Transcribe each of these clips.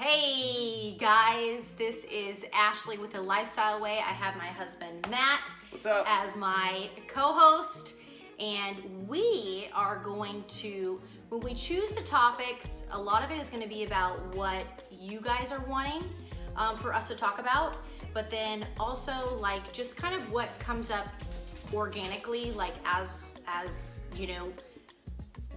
Hey guys, this is Ashley with The Lifestyle Way. I have my husband Matt What's up? as my co-host, and we are going to, when we choose the topics, a lot of it is going to be about what you guys are wanting for us to talk about, but then also like just kind of what comes up organically, like as you know,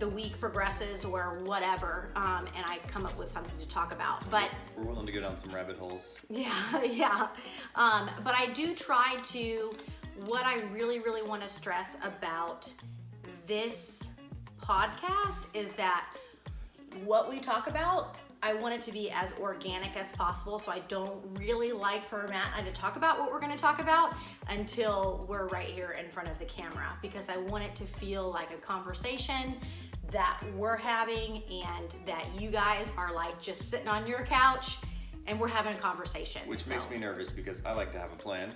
the week progresses or whatever, and I come up with something to talk about. But we're willing to go down some rabbit holes. yeah. But I do try to, what I really want to stress about this podcast is that what we talk about, I want it to be as organic as possible. So I don't really like for Matt and I to talk about what we're going to talk about until we're right here in front of the camera, because I want it to feel like a conversation that we're having and that you guys are like just sitting on your couch and we're having a conversation. Which makes me nervous because I like to have a plan.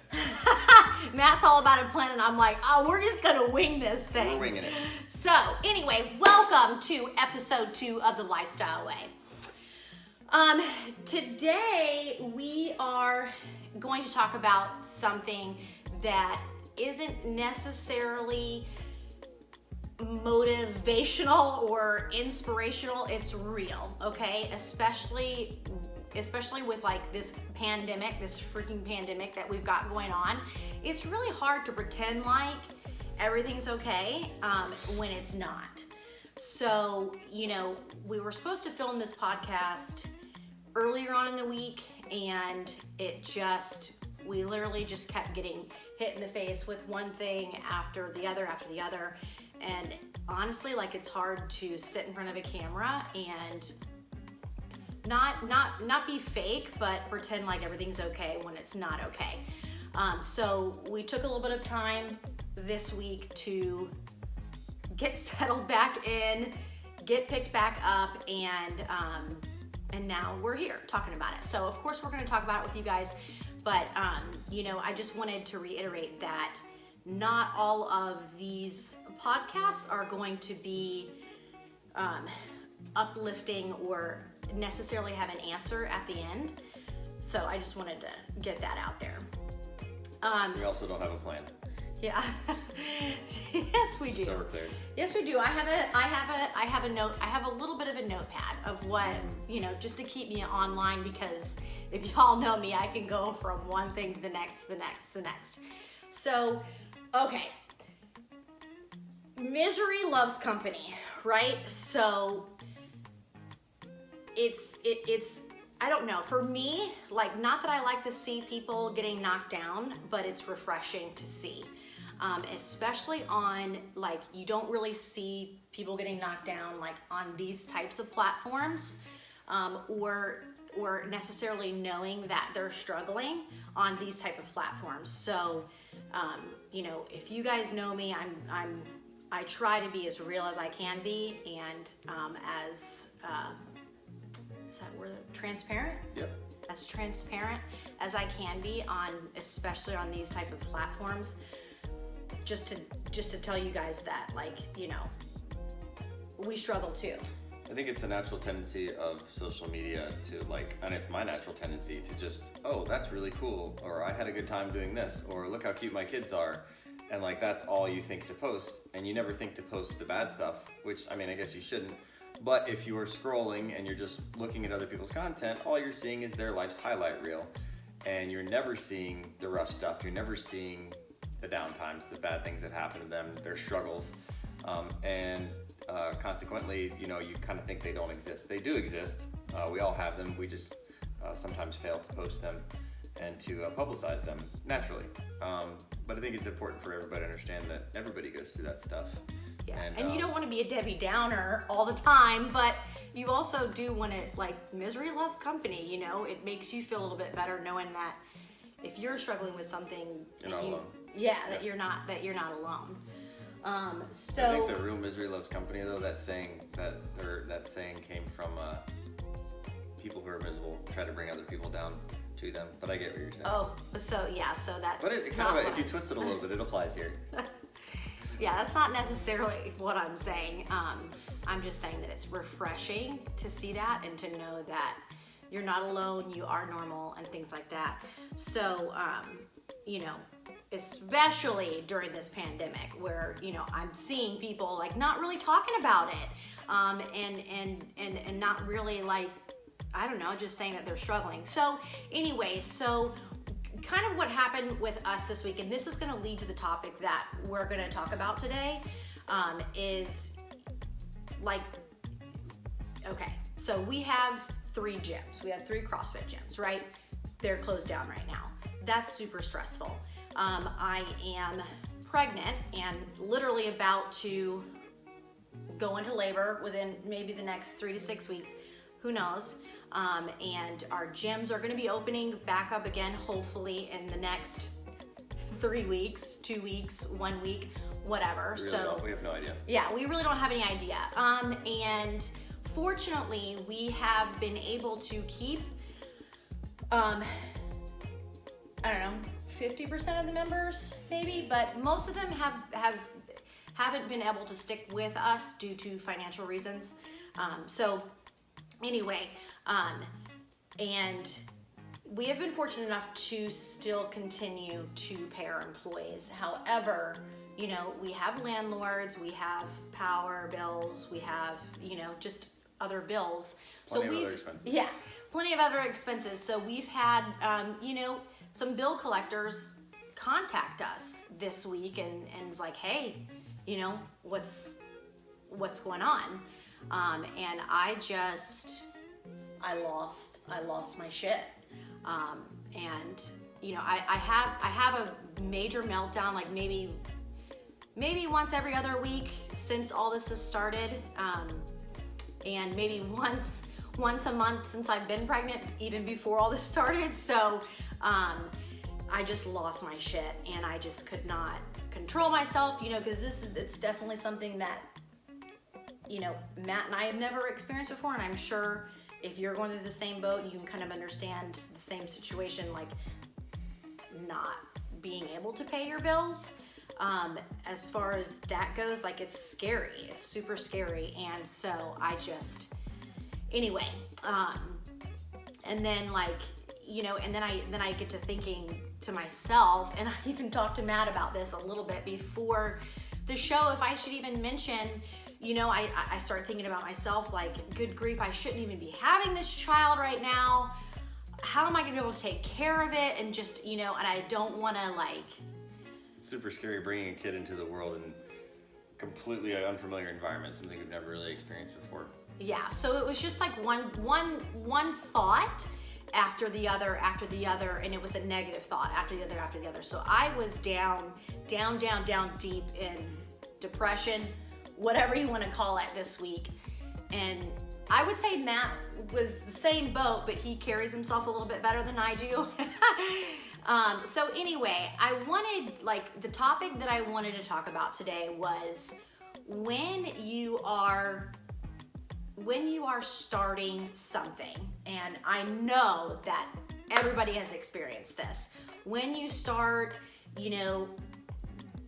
Matt's all about a plan and I'm like, oh, we're just gonna wing this thing. We're winging it. So anyway, welcome to episode 2 of The Lifestyle Way. Today we are going to talk about something that isn't necessarily motivational or inspirational. It's real, okay? Especially with like this pandemic, this freaking pandemic that we've got going on. It's really hard to pretend like everything's okay when it's not. So, you know, we were supposed to film this podcast earlier on in the week, and we literally just kept getting hit in the face with one thing after the other. And honestly, like, it's hard to sit in front of a camera and not be fake, but pretend like everything's okay when it's not okay. So we took a little bit of time this week to get settled back in, get picked back up, and now we're here talking about it. So of course we're gonna talk about it with you guys, but you know, I just wanted to reiterate that not all of these podcasts are going to be uplifting or necessarily have an answer at the end. So I just wanted to get that out there. We also don't have a plan. Yeah. Yes, we do. So we're clear. Yes, we do. I have a little bit of a notepad of what, you know, just to keep me online, because if y'all know me, I can go from one thing to the next. So, okay. Misery loves company, right? So it's I don't know, for me, like, not that I like to see people getting knocked down, but it's refreshing to see. Especially on, like, you don't really see people getting knocked down like on these types of platforms, or necessarily knowing that they're struggling on these type of platforms. So, you know, if you guys know me, I try to be as real as I can be, and as is that word, transparent? Yep. As transparent as I can be on, especially on these type of platforms, just to tell you guys that, like, you know, we struggle too. I think it's a natural tendency of social media to, like, and it's my natural tendency to just, oh, that's really cool, or I had a good time doing this, or look how cute my kids are, and like that's all you think to post, and you never think to post the bad stuff, which, I mean, I guess you shouldn't. But if you are scrolling and you're just looking at other people's content, all you're seeing is their life's highlight reel, and you're never seeing the rough stuff. You're never seeing the downtimes, the bad things that happen to them, their struggles, and consequently, you know, you kind of think they don't exist. They do exist. We all have them. We just sometimes fail to post them and to publicize them naturally. But I think it's important for everybody to understand that everybody goes through that stuff. Yeah, and you don't want to be a Debbie Downer all the time, but you also do want to, like, misery loves company, you know? It makes you feel a little bit better knowing that if you're struggling with something, You're not alone. That you're not alone. So I think the real misery loves company, though, that saying came from people who are miserable try to bring other people down to them. But I get what you're saying. Oh, so that. But it kind of, if you twist it a little bit, it applies here. Yeah, that's not necessarily what I'm saying. I'm just saying that it's refreshing to see that and to know that you're not alone, you are normal, and things like that. So, you know, especially during this pandemic where, you know, I'm seeing people like not really talking about it, and not really like, I don't know, just saying that they're struggling. So anyway, so kind of what happened with us this week, and this is gonna lead to the topic that we're gonna talk about today, is like, okay, so we have 3 gyms. We have 3 CrossFit gyms, right? They're closed down right now. That's super stressful. I am pregnant and literally about to go into labor within maybe the next 3 to 6 weeks, who knows? And our gyms are gonna be opening back up again, hopefully in the next 3 weeks, 2 weeks, 1 week, whatever. We have no idea. Yeah, we really don't have any idea. And fortunately, we have been able to keep, I don't know, 50% of the members maybe, but most of them haven't been able to stick with us due to financial reasons. So anyway, and we have been fortunate enough to still continue to pay our employees. However, you know, we have landlords, we have power bills, we have, you know, just other bills. Plenty of other expenses. Yeah, plenty of other expenses. So we've had, you know, some bill collectors contact us this week and it's like, hey, you know, what's going on? And I lost my shit. And you know, I have a major meltdown, like maybe once every other week since all this has started, and maybe once a month since I've been pregnant, even before all this started. So I just lost my shit and I just could not control myself, you know, because it's definitely something that, you know, Matt and I have never experienced before, and I'm sure if you're going through the same boat, you can kind of understand the same situation, like not being able to pay your bills. As far as that goes, like it's scary, it's super scary. And so I just, anyway, and then like, you know, and then I get to thinking to myself, and I even talked to Matt about this a little bit before the show, if I should even mention, you know, I started thinking about myself, like, good grief, I shouldn't even be having this child right now. How am I gonna be able to take care of it? And just, you know, and I don't wanna like... It's super scary bringing a kid into the world in completely unfamiliar environment, something we've never really experienced before. Yeah, so it was just like one thought after the other, and it was a negative thought after the other. So I was down deep in depression, whatever you want to call it, this week. And I would say Matt was the same boat, but he carries himself a little bit better than I do. So anyway, the topic that I wanted to talk about today was when you are starting something, and I know that everybody has experienced this. When you start, you know,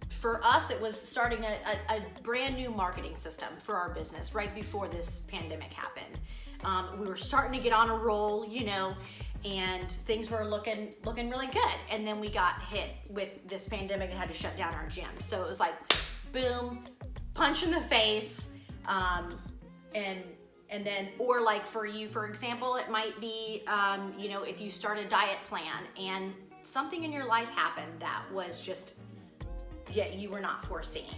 for us, it was starting a brand new marketing system for our business right before this pandemic happened. We were starting to get on a roll, you know, and things were looking really good. And then we got hit with this pandemic and had to shut down our gym. So it was like, boom, punch in the face. And then, or like for you, for example, it might be, you know, if you start a diet plan and something in your life happened that was just, yeah, you were not foreseeing,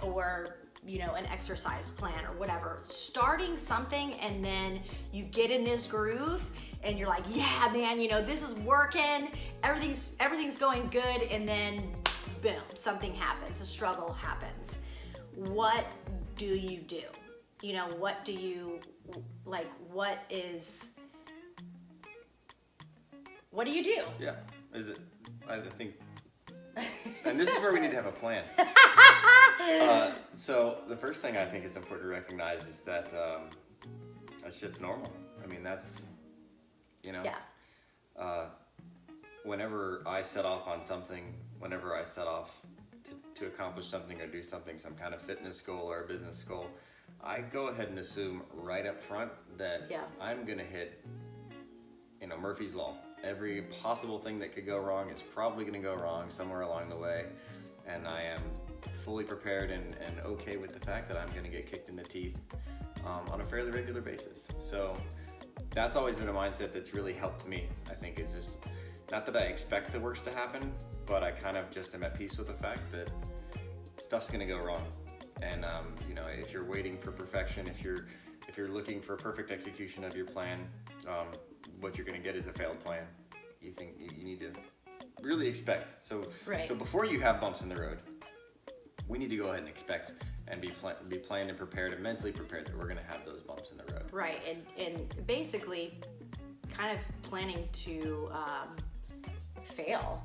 or, you know, an exercise plan or whatever. Starting something and then you get in this groove and you're like, yeah, man, you know, this is working, everything's going good, and then boom, something happens, a struggle happens. What do you do? You know, what do you do? Yeah, I think, and this is where we need to have a plan. So the first thing I think is important to recognize is that that shit's normal. I mean, that's, you know, yeah. Whenever I set off on something, whenever I set off to accomplish something or do something, some kind of fitness goal or a business goal, I go ahead and assume right up front that I'm gonna hit, Murphy's Law. Every possible thing that could go wrong is probably gonna go wrong somewhere along the way. And I am fully prepared and okay with the fact that I'm gonna get kicked in the teeth on a fairly regular basis. So that's always been a mindset that's really helped me. I think is just, not that I expect the worst to happen, but I kind of just am at peace with the fact that stuff's gonna go wrong. And if you're waiting for perfection, if you're looking for perfect execution of your plan, what you're gonna get is a failed plan. You need to really expect. So before you have bumps in the road, we need to go ahead and expect and be planned and prepared and mentally prepared that we're gonna have those bumps in the road. Right, and basically kind of planning to fail,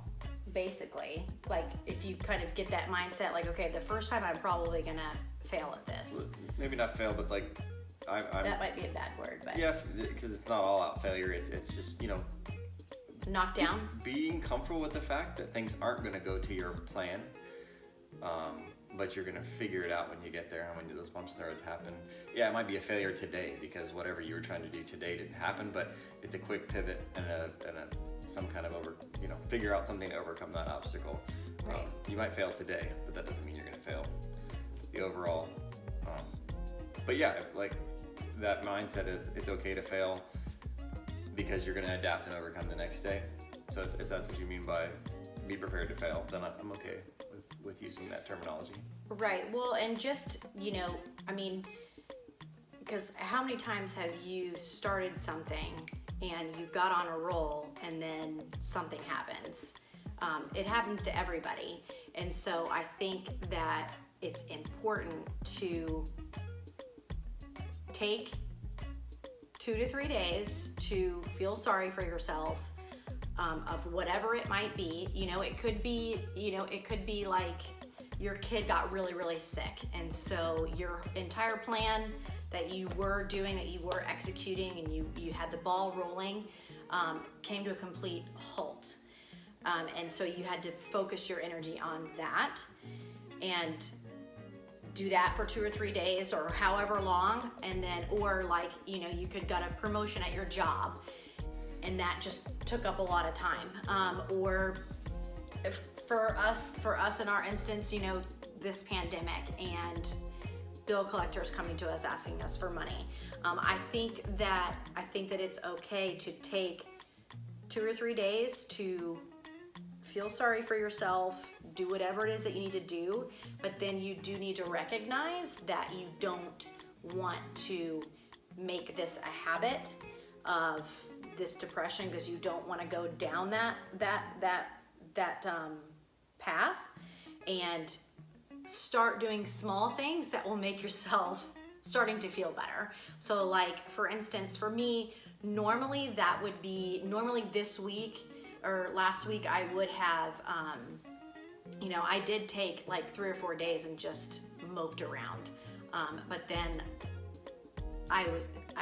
basically. Like if you kind of get that mindset, like, okay, the first time I'm probably gonna fail at this. Maybe not fail, but like, that might be a bad word, but. Yeah, because it's not all out failure, it's just, knocked down. Being comfortable with the fact that things aren't gonna go to your plan, but you're gonna figure it out when you get there and when those bumps in the road happen. Yeah, it might be a failure today because whatever you were trying to do today didn't happen, but it's a quick pivot and some kind of figure out something to overcome that obstacle. Right. You might fail today, but that doesn't mean you're gonna fail the overall. But yeah, like that mindset is it's okay to fail because you're gonna adapt and overcome the next day. So if that's what you mean by be prepared to fail, then I'm okay with using that terminology. Right, well, and just, because how many times have you started something and you got on a roll and then something happens? It happens to everybody. And so I think that it's important to take 2 to 3 days to feel sorry for yourself, of whatever it might be. It could be like your kid got really, really sick, and so your entire plan that you were doing, that you were executing, and you had the ball rolling, came to a complete halt. And so you had to focus your energy on that and do that for 2 or 3 days or however long, and then, or like, you could got a promotion at your job and that just took up a lot of time. Or for us in our instance, this pandemic and bill collectors coming to us asking us for money. I think that it's okay to take 2 or 3 days to feel sorry for yourself, do whatever it is that you need to do, but then you do need to recognize that you don't want to make this a habit of this depression, because you don't want to go down that path, and start doing small things that will make yourself starting to feel better. So like, for instance, for me, normally this week or last week, I would have, I did take like 3 or 4 days and just moped around. But then I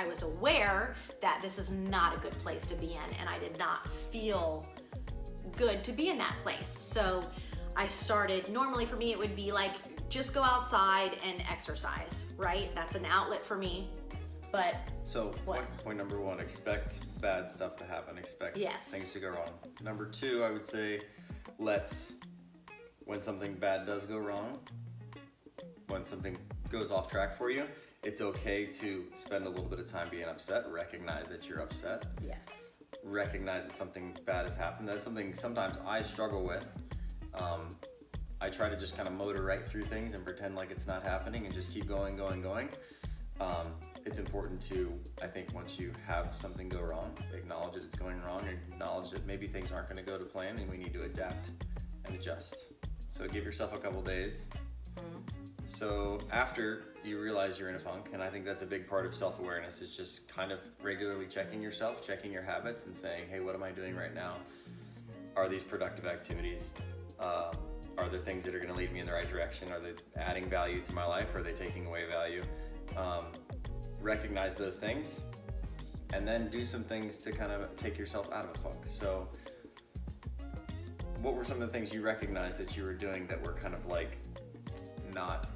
was aware that this is not a good place to be in, and I did not feel good to be in that place. So I started, normally for me, it would be like, just go outside and exercise, right? That's an outlet for me. But so point number 1, expect bad stuff to happen. Expect things to go wrong. Number 2, I would say, when something bad does go wrong, when something goes off track for you, it's okay to spend a little bit of time being upset. Recognize that you're upset. Yes. Recognize that something bad has happened. That's something sometimes I struggle with. I try to just kind of motor right through things and pretend like it's not happening and just keep going. It's important to, I think, once you have something go wrong, acknowledge that it's going wrong, acknowledge that maybe things aren't going to go to plan and we need to adapt and adjust. So give yourself a couple days. So after you realize you're in a funk, and I think that's a big part of self-awareness, is just kind of regularly checking yourself, checking your habits and saying, hey, what am I doing right now? Are these productive activities? Are there things that are going to lead me in the right direction? Are they adding value to my life? Or are they taking away value? Recognize those things, and then do some things to kind of take yourself out of a funk. So what were some of the things you recognized that you were doing that were kind of like not?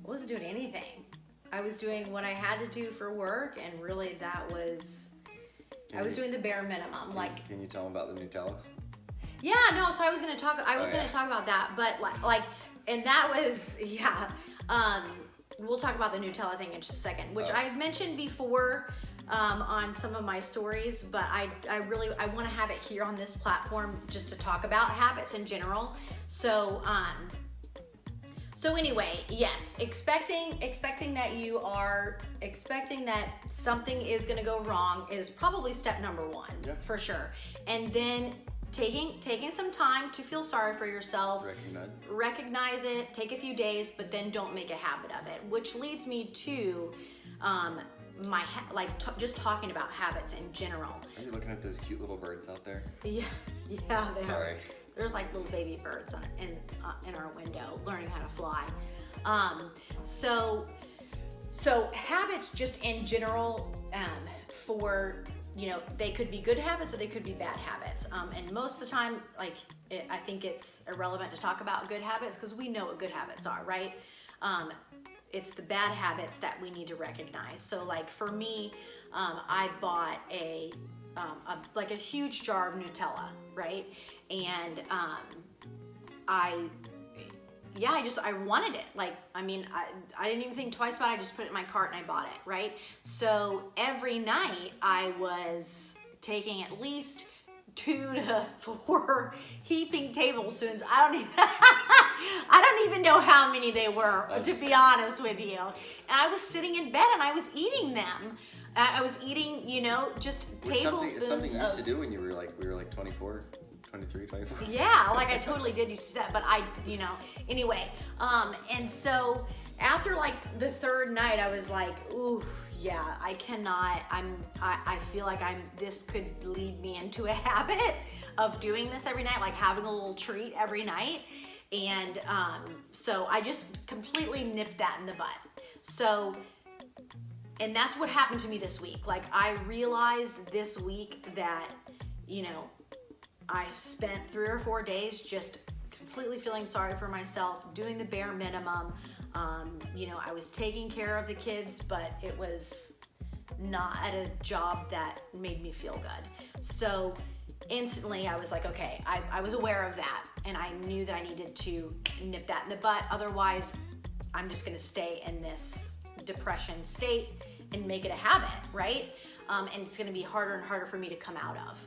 I wasn't doing anything. I was doing what I had to do for work, and really that was, I was doing the bare minimum. Can you tell them about the Nutella? Yeah, no, so I was gonna talk about that, but like, and that was, yeah, we'll talk about the Nutella thing in just a second, which I've mentioned before, on some of my stories, but I want to have it here on this platform just to talk about habits in general. So anyway, yes, expecting that something is going to go wrong is probably step number one, for sure. And then taking some time to feel sorry for yourself, recognize it, take a few days, but then don't make a habit of it, which leads me to just talking about habits in general. Are you looking at those cute little birds out there? Yeah, they Sorry. are. There's like little baby birds in our window learning how to fly. So habits just in general, for, they could be good habits or they could be bad habits. And most of the time, I think it's irrelevant to talk about good habits because we know what good habits are, right? It's the bad habits that we need to recognize. So like for me, I bought a huge jar of Nutella, right? And I wanted it. I didn't even think twice about it. I just put it in my cart and I bought it, right? So every night I was taking at least 2 to 4 heaping tablespoons. I don't even know how many they were, to be honest with you. And I was sitting in bed and I was eating them. I was eating, just tablespoons. Something you used to do when we were like 24, 23, 24. Yeah, I totally did used to do that, but anyway. And so after the third night, I was like, ooh, yeah, I cannot, I feel like this could lead me into a habit of doing this every night, like having a little treat every night. And so I just completely nipped that in the butt. So, and that's what happened to me this week. I realized this week that, I spent 3 or 4 days just completely feeling sorry for myself, doing the bare minimum. I was taking care of the kids, but it was not at a job that made me feel good. So instantly I was like, okay, I was aware of that, and I knew that I needed to nip that in the butt. Otherwise, I'm just gonna stay in this depression state and make it a habit, right? And it's gonna be harder and harder for me to come out of.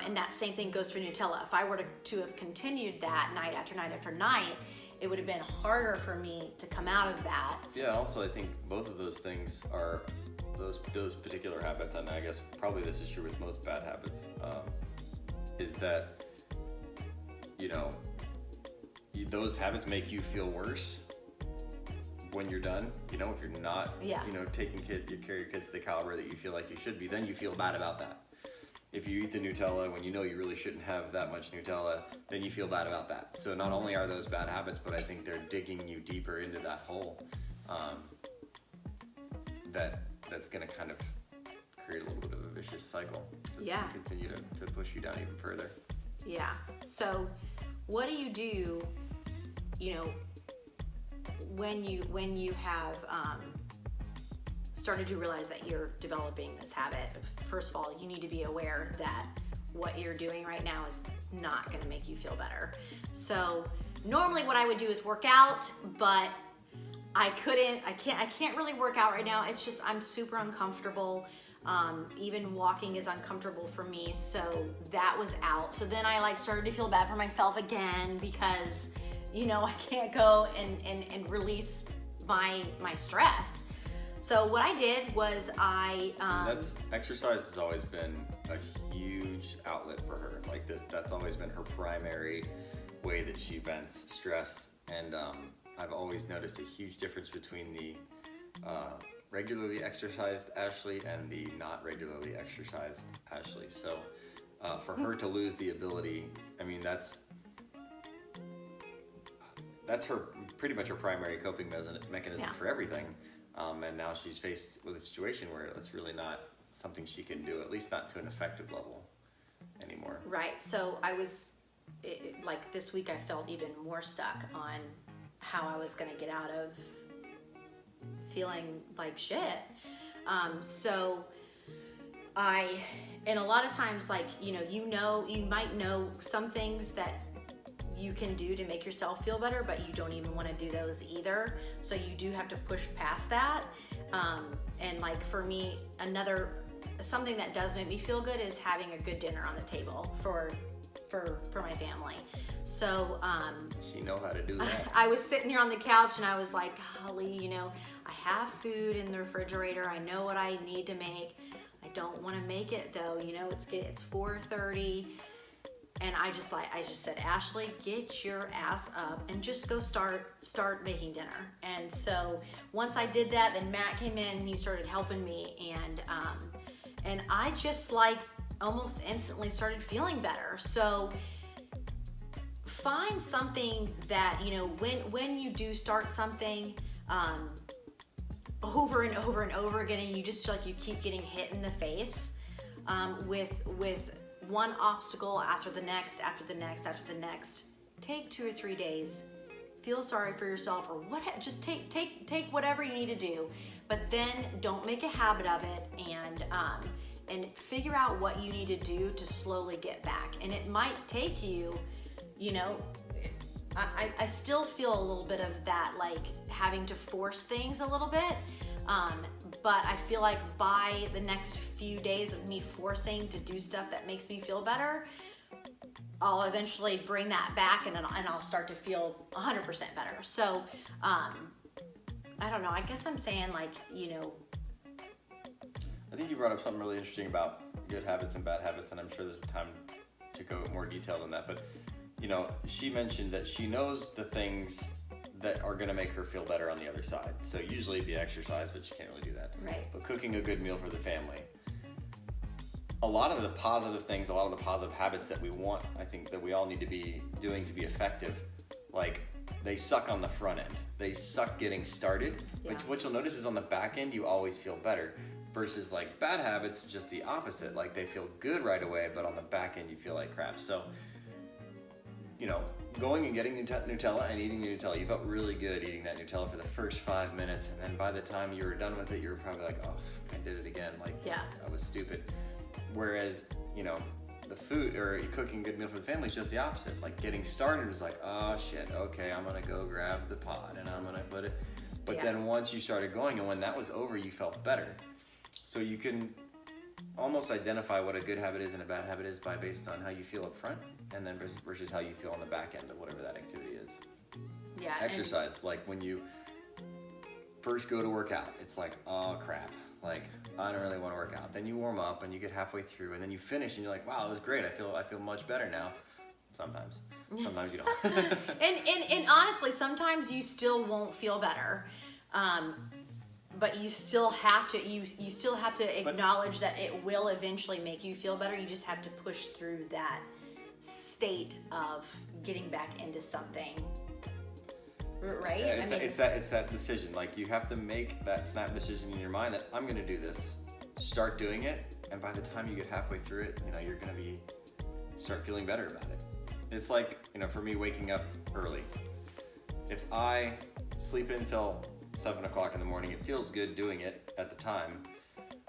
And that same thing goes for Nutella. If I were to have continued that night after night after night, it would have been harder for me to come out of that. Yeah, also I think both of those things are those particular habits, and I guess probably this is true with most bad habits, is that, those habits make you feel worse when you're done. If you're not, taking care of your kids to the caliber that you feel like you should be, then you feel bad about that. If you eat the Nutella when you really shouldn't have that much Nutella, then you feel bad about that. So not only are those bad habits, but I think they're digging you deeper into that hole, that's going to kind of create a little bit of a vicious cycle. Yeah. Continue to push you down even further. Yeah. So what do you do, when you have started to realize that you're developing this habit? First of all, you need to be aware that what you're doing right now is not going to make you feel better. So normally what I would do is work out, but I can't really work out right now. It's just, I'm super uncomfortable. Even walking is uncomfortable for me. So that was out. So then I started to feel bad for myself again because, I can't go and release my stress. So what I did was exercise has always been a huge outlet for her. That's always been her primary way that she vents stress. And I've always noticed a huge difference between the regularly exercised Ashley and the not regularly exercised Ashley. So for her to lose the ability, that's her pretty much her primary coping mechanism for everything. And now she's faced with a situation where that's really not something she can do, at least not to an effective level anymore. Right. So I was like this week I felt even more stuck on how I was gonna get out of feeling like shit. So and a lot of times, like, you might know some things that you can do to make yourself feel better, but you don't even want to do those either. So you do have to push past that. And like for me, something that does make me feel good is having a good dinner on the table for my family. So She know how to do that. I was sitting here on the couch and I was like, golly, I have food in the refrigerator. I know what I need to make. I don't want to make it though. It's 4:30. And I just said, Ashley, get your ass up and just go start making dinner. And so once I did that, then Matt came in and he started helping me, and I just like almost instantly started feeling better. So find something that, when you do start something over and over and over again, and you just feel like you keep getting hit in the face with one obstacle after the next, take 2 or 3 days, feel sorry for yourself, or just take whatever you need to do, but then don't make a habit of it, and figure out what you need to do to slowly get back. And it might take you, I still feel a little bit of that, like having to force things a little bit. But I feel like by the next few days of me forcing to do stuff that makes me feel better, I'll eventually bring that back, and I'll start to feel 100% better. So, I don't know. I guess I'm saying, like, I think you brought up something really interesting about good habits and bad habits, and I'm sure there's time to go more detailed on that. But, she mentioned that she knows the things that are going to make her feel better on the other side. So usually it'd be exercise, but she can't really do that. Right. But cooking a good meal for the family. A lot of the positive things, a lot of the positive habits that we want, I think that we all need to be doing to be effective, like they suck on the front end. They suck getting started. Yeah. But what you'll notice is on the back end, you always feel better. Versus like bad habits, just the opposite. Like they feel good right away, but on the back end, you feel like crap. So, going and getting Nutella and eating the Nutella, you felt really good eating that Nutella for the first 5 minutes, and then by the time you were done with it, you were probably like, oh, I did it again. Like, yeah, I was stupid. Whereas, the food or cooking a good meal for the family is just the opposite. Like getting started was like, oh shit, okay, I'm gonna go grab the pot and I'm gonna put it. But then once you started going, and when that was over, you felt better. So you can almost identify what a good habit is and a bad habit is based on how you feel up front, and then versus how you feel on the back end of whatever that activity is. Yeah. Exercise, like when you first go to work out, it's like, oh crap, like I don't really want to work out. Then you warm up and you get halfway through, and then you finish and you're like, wow, it was great. I feel much better now. Sometimes you don't. and honestly, sometimes you still won't feel better. But you still have to acknowledge that it will eventually make you feel better. You just have to push through that state of getting back into something, right? Yeah, it's that decision. Like you have to make that snap decision in your mind that I'm going to do this. Start doing it, and by the time you get halfway through it, you're going to start feeling better about it. It's like, for me, waking up early. If I sleep until 7 o'clock in the morning, it feels good doing it at the time,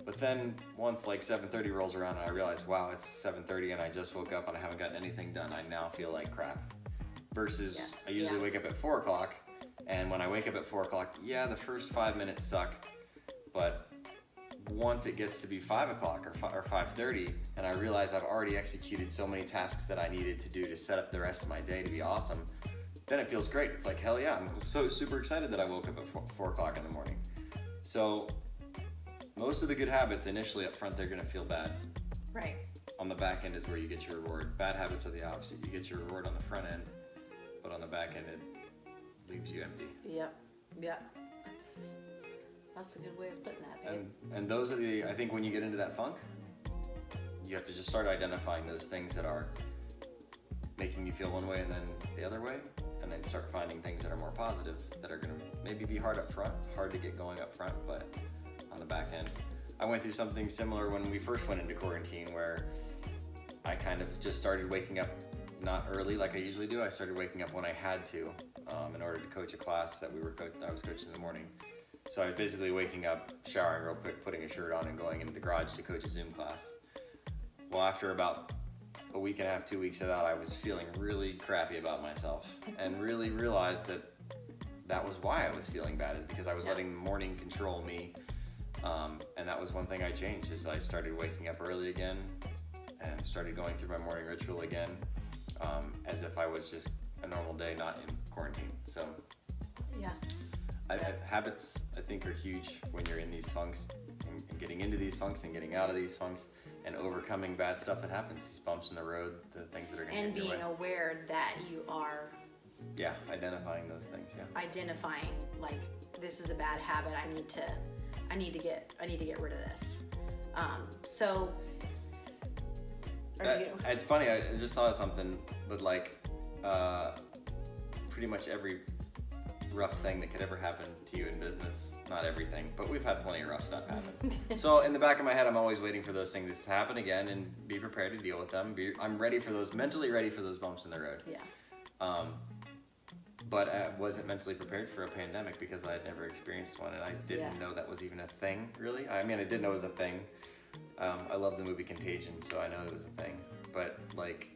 but then once like 7:30 rolls around and I realize, wow, it's 7:30 and I just woke up and I haven't gotten anything done, I now feel like crap. Versus I usually wake up at 4 o'clock, and when I wake up at 4 o'clock, the first 5 minutes suck, but once it gets to be 5 o'clock or 5:30 and I realize I've already executed so many tasks that I needed to do to set up the rest of my day to be awesome, then it feels great. It's like, hell yeah, I'm so super excited that I woke up at 4 o'clock in the morning. So most of the good habits initially up front, they're gonna feel bad. Right. On the back end is where you get your reward. Bad habits are the opposite. You get your reward on the front end, but on the back end, it leaves you empty. Yep. That's a good way of putting that, babe. And those are I think when you get into that funk, you have to just start identifying those things that are making you feel one way and then the other way, and then start finding things that are more positive, that are gonna maybe be hard up front, hard to get going up front, but on the back end. I went through something similar when we first went into quarantine, where I kind of just started waking up not early like I usually do. I started waking up when I had to, in order to coach a class that I was coaching in the morning. So I was basically waking up, showering real quick, putting a shirt on, and going into the garage to coach a Zoom class. Well, after about a week and a half, 2 weeks of that, I was feeling really crappy about myself, and really realized that that was why I was feeling bad, is because I was letting the morning control me. And that was one thing I changed, is I started waking up early again and started going through my morning ritual again, as if I was just a normal day, not in quarantine. So Yeah. habits, I think, are huge when you're in these funks, and getting into these funks and getting out of these funks, and overcoming bad stuff that happens, these bumps in the road, the things that are going to And get in your being way. aware that you are Yeah, identifying those things. Yeah. identifying, like, this is a bad habit. I need to get rid of this. So are you? It's funny. I just thought of something, but like, pretty much every rough thing that could ever happen to you in business. Not everything, but we've had plenty of rough stuff happen. So in the back of my head, I'm always waiting for those things to happen again and be prepared to deal with them. I'm ready for those, mentally ready for those bumps in the road. Yeah. But I wasn't mentally prepared for a pandemic because I had never experienced one, and I didn't know that was even a thing, really. I mean, I did know it was a thing. I love the movie Contagion, so I know it was a thing. But, like,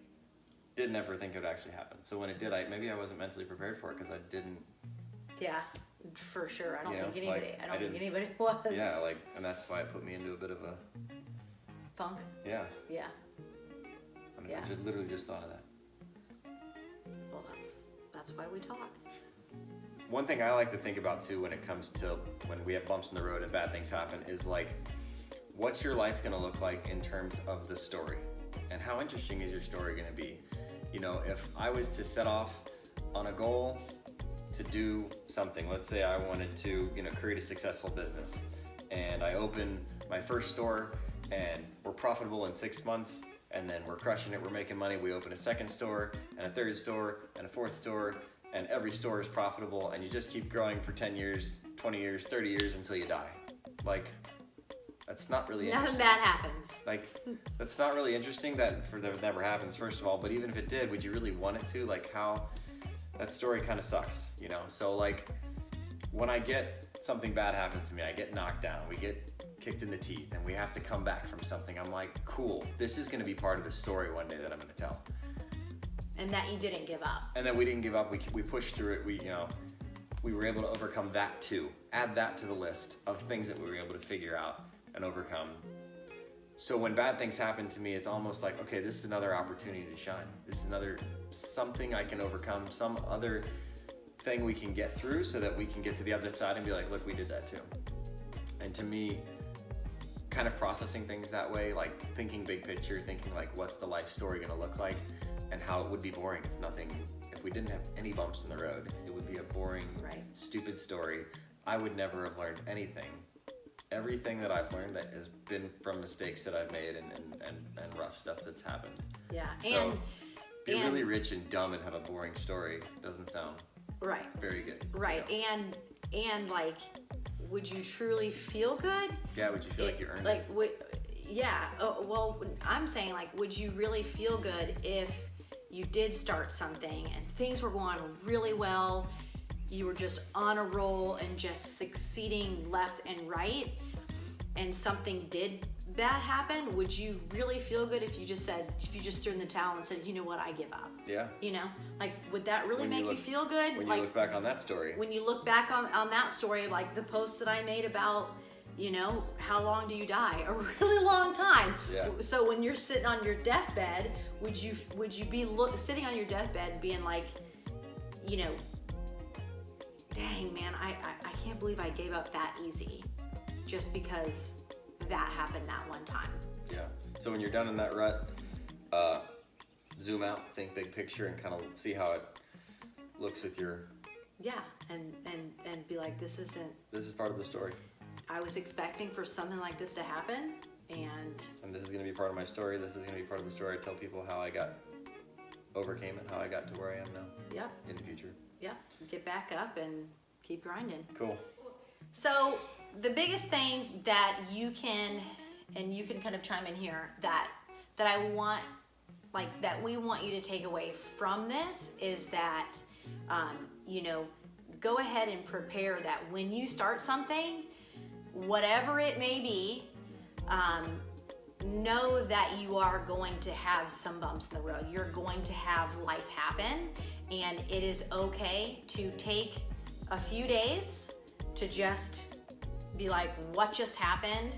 didn't ever think it would actually happen. So when it did, maybe I wasn't mentally prepared for it because I didn't. Yeah, for sure. I don't You know, think anybody. like, I I don't think didn't- anybody was. Yeah, like, and that's why it put me into a bit of a. Funk. Yeah. Yeah. I mean, Yeah. I just literally just thought of that. Well, that's why we talk. One thing I like to think about too when it comes to when we have bumps in the road and bad things happen is like, what's your life gonna look like in terms of the story? And how interesting is your story gonna be? You know, if I was to set off on a goal to do something, let's say I wanted to, create a successful business, and I open my first store and we're profitable in 6 months, and then we're crushing it, we're making money, we open a second store and a third store and a fourth store, and every store is profitable, and you just keep growing for 10 years, 20 years, 30 years until you die. Like, that's not really Nothing interesting. bad happens. Like, that's not really interesting that never happens, first of all, but even if it did, would you really want it to? Like, how, that story kind of sucks, So, like, when I get something bad happens to me, I get knocked down, we get kicked in the teeth, and we have to come back from something, I'm like, cool, this is gonna be part of the story one day that I'm gonna tell. And that you didn't give up. And then we didn't give up, we pushed through it, we were able to overcome that too. Add that to the list of things that we were able to figure out and overcome. So when bad things happen to me, it's almost like, okay, this is another opportunity to shine. This is another something I can overcome, some other thing we can get through so that we can get to the other side and be like, look, we did that too. And to me, kind of processing things that way, like thinking big picture, thinking like, what's the life story gonna look like, and how it would be boring if we didn't have any bumps in the road. It would be a boring, Right. stupid story. I would never have learned anything. Everything that I've learned that has been from mistakes that I've made and rough stuff that's happened. Yeah. So, be and really rich and dumb and have a boring story doesn't sound right. very good. Right. And like, would you truly feel good? Yeah, would you feel like you earned like it? yeah. Well, I'm saying, like, would you really feel good if you did start something and things were going really well, you were just on a roll and just succeeding left and right, and something did bad happen? Would you really feel good if you just threw in the towel and said, you know what, I give up? Yeah. Like, would that really When make you feel good? When Like, you look back on that story. when you look back on that story, like the post that I made about, how long do you die? A really long time. Yeah. So when you're sitting on your deathbed, would you be sitting on your deathbed being like, dang man, I can't believe I gave up that easy just because that happened that one time. Yeah. So when you're done in that rut, zoom out, think big picture, and kind of see how it looks with your. Yeah, and be like, this is part of the story. I was expecting for something like this to happen, and this is going to be part of my story. This is going to be part of the story. I tell people how I overcame it, how I got to where I am now. Yep. In the future. Yeah, get back up and keep grinding. Cool. So the biggest thing that you can kind of chime in here, that I want that we want you to take away from this is that, go ahead and prepare that when you start something, whatever it may be, know that you are going to have some bumps in the road. You're going to have life happen, and it is okay to take a few days to just be like, what just happened?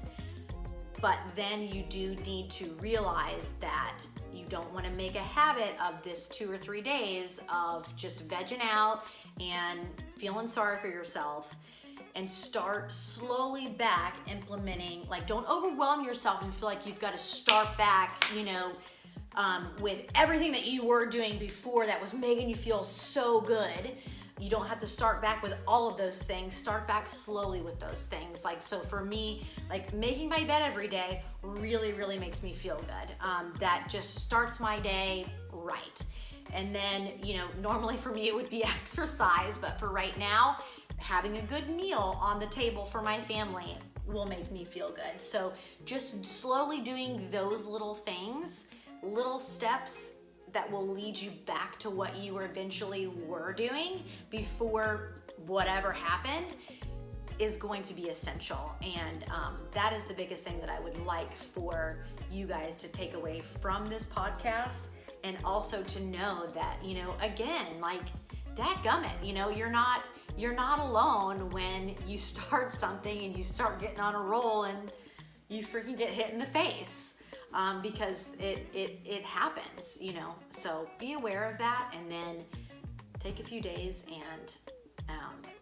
But then you do need to realize that you don't want to make a habit of this 2 or 3 days of just vegging out and feeling sorry for yourself, and start slowly back implementing. Don't overwhelm yourself and feel like you've got to start back, with everything that you were doing before that was making you feel so good. You don't have to start back with all of those things. Start back slowly with those things. So for me, making my bed every day really, really makes me feel good. That just starts my day right. And then, normally for me it would be exercise, but for right now, having a good meal on the table for my family will make me feel good. So just slowly doing those little things, little steps that will lead you back to what you eventually were doing before whatever happened is going to be essential. And that is the biggest thing that I would like for you guys to take away from this podcast. And also to know that, again, dadgummit, you're not alone when you start something and you start getting on a roll and you freaking get hit in the face. Because it happens, so be aware of that, and then take a few days and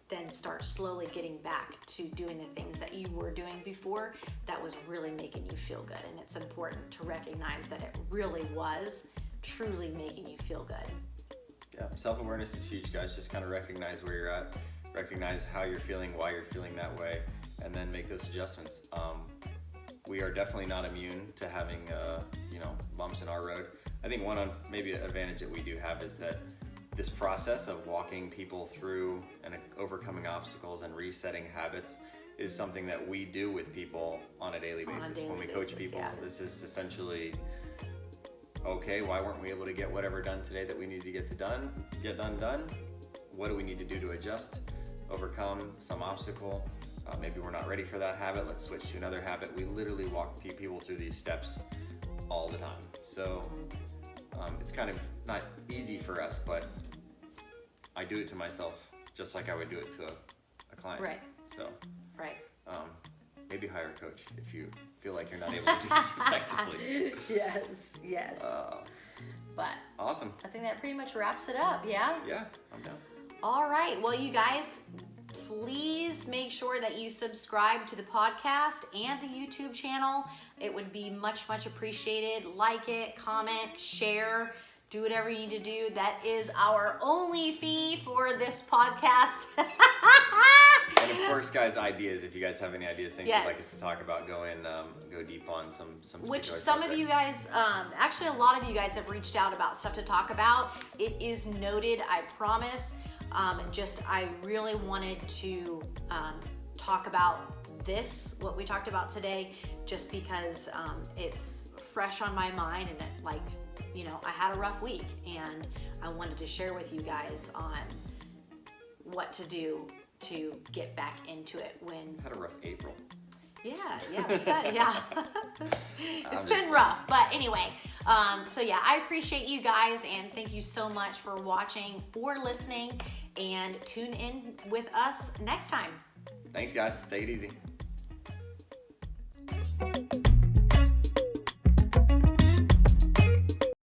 then start slowly getting back to doing the things that you were doing before that was really making you feel good. And it's important to recognize that it really was truly making you feel good. Yeah, self-awareness is huge, guys. Just kind of recognize where you're at, recognize how you're feeling, why you're feeling that way, and then make those adjustments. We are definitely not immune to having, bumps in our road. I think one maybe advantage that we do have is that this process of walking people through and overcoming obstacles and resetting habits is something that we do with people on a daily basis. When we coach people, this is essentially, okay, why weren't we able to get whatever done today that we need to get done? What do we need to do to adjust, overcome some obstacle? Maybe we're not ready for that habit. Let's switch to another habit. We literally walk people through these steps all the time. So it's kind of not easy for us, but I do it to myself just like I would do it to a client. Right. So right. Maybe hire a coach if you feel like you're not able to do this effectively. Yes. But awesome. I think that pretty much wraps it up. Yeah? Yeah, I'm down. All right. Well, you guys, please make sure that you subscribe to the podcast and the YouTube channel. It would be much, much appreciated. Like it, comment, share, do whatever you need to do. That is our only fee for this podcast. And of course, guys, ideas. If you guys have any ideas, things you'd like us to talk about, go deep on some. Which some of you guys, actually a lot of you guys have reached out about stuff to talk about. It is noted, I promise. I really wanted to talk about what we talked about today, just because it's fresh on my mind, and I had a rough week, and I wanted to share with you guys on what to do to get back into it when. Had a rough April. Yeah. It's been rough, but anyway. I appreciate you guys, and thank you so much for watching or listening, and tune in with us next time. Thanks, guys. Take it easy.